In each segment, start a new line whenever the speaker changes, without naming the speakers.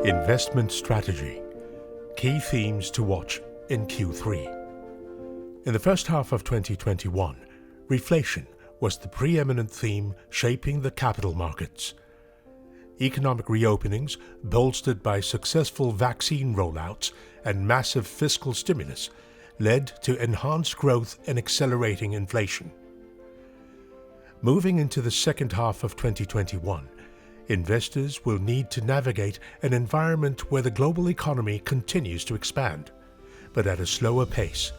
Investment strategy. Key themes to watch in Q3. In the first half of 2021, reflation was the preeminent theme shaping the capital markets. Economic reopenings, bolstered by successful vaccine rollouts and massive fiscal stimulus, led to enhanced growth and accelerating inflation. Moving into the second half of 2021, investors will need to navigate an environment where the global economy continues to expand, but at a slower pace,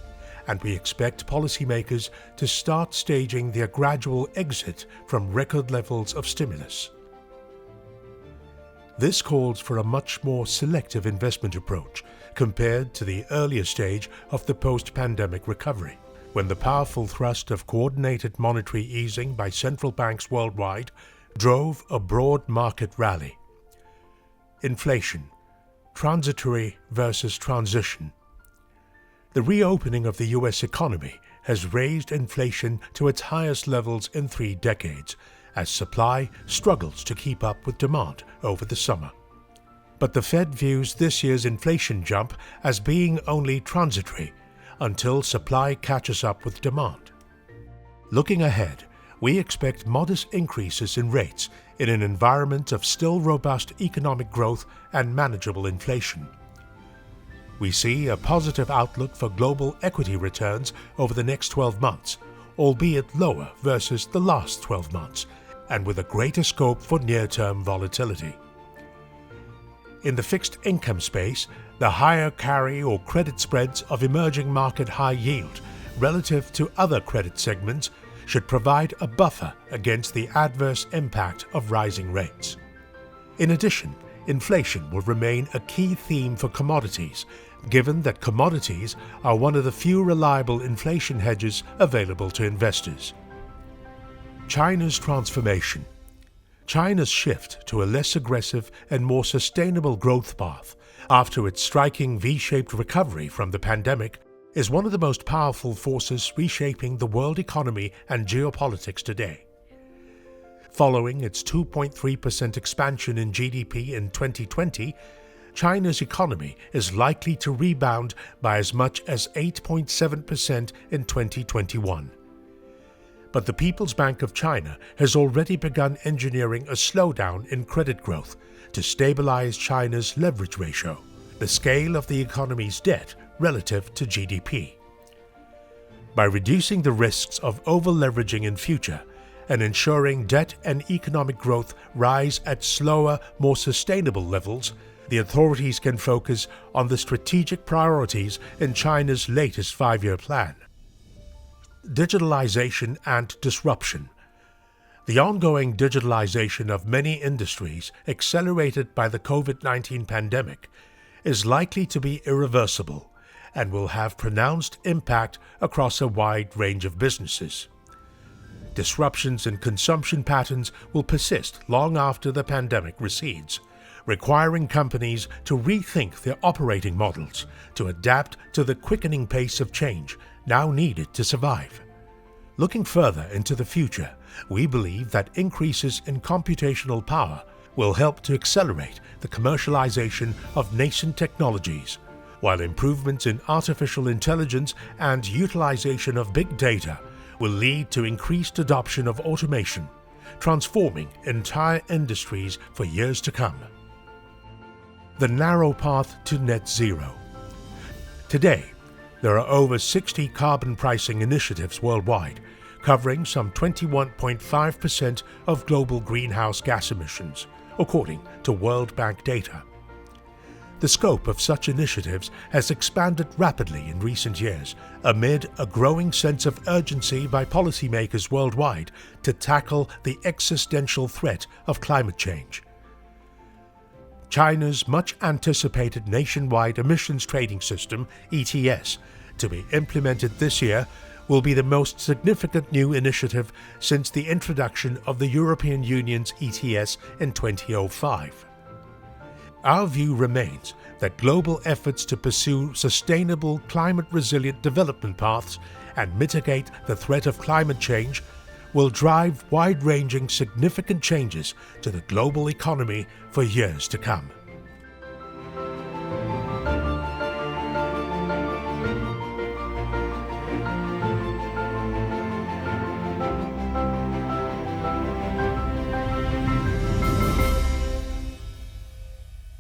and we expect policymakers to start staging their gradual exit from record levels of stimulus. This calls for a much more selective investment approach compared to the earlier stage of the post-pandemic recovery, when the powerful thrust of coordinated monetary easing by central banks worldwide drove a broad market rally. Inflation, transitory versus transition. The reopening of the US economy has raised inflation to its highest levels in 3 decades, as supply struggles to keep up with demand over the summer. But the Fed views this year's inflation jump as being only transitory until supply catches up with demand. Looking ahead, we expect modest increases in rates in an environment of still robust economic growth and manageable inflation. We see a positive outlook for global equity returns over the next 12 months, albeit lower versus the last 12 months, and with a greater scope for near-term volatility. In the fixed income space, the higher carry or credit spreads of emerging market high yield relative to other credit segments should provide a buffer against the adverse impact of rising rates. In addition, inflation will remain a key theme for commodities, given that commodities are one of the few reliable inflation hedges available to investors. China's transformation. China's shift to a less aggressive and more sustainable growth path after its striking V-shaped recovery from the pandemic is one of the most powerful forces reshaping the world economy and geopolitics today. Following its 2.3% expansion in GDP in 2020, China's economy is likely to rebound by as much as 8.7% in 2021. But the People's Bank of China has already begun engineering a slowdown in credit growth to stabilize China's leverage ratio, the scale of the economy's debt relative to GDP. By reducing the risks of over-leveraging in future and ensuring debt and economic growth rise at slower, more sustainable levels, the authorities can focus on the strategic priorities in China's latest 5-year plan. Digitalization and disruption. The ongoing digitalization of many industries, accelerated by the COVID-19 pandemic, is likely to be irreversible and will have pronounced impact across a wide range of businesses. Disruptions in consumption patterns will persist long after the pandemic recedes, requiring companies to rethink their operating models to adapt to the quickening pace of change now needed to survive. Looking further into the future, we believe that increases in computational power will help to accelerate the commercialization of nascent technologies, while improvements in artificial intelligence and utilization of big data will lead to increased adoption of automation, transforming entire industries for years to come. The narrow path to net zero. Today, there are over 60 carbon pricing initiatives worldwide, covering some 21.5% of global greenhouse gas emissions, according to World Bank data. The scope of such initiatives has expanded rapidly in recent years amid a growing sense of urgency by policymakers worldwide to tackle the existential threat of climate change. China's much-anticipated nationwide emissions trading system, ETS, to be implemented this year, will be the most significant new initiative since the introduction of the European Union's ETS in 2005. Our view remains that global efforts to pursue sustainable climate-resilient development paths and mitigate the threat of climate change will drive wide-ranging significant changes to the global economy for years to come.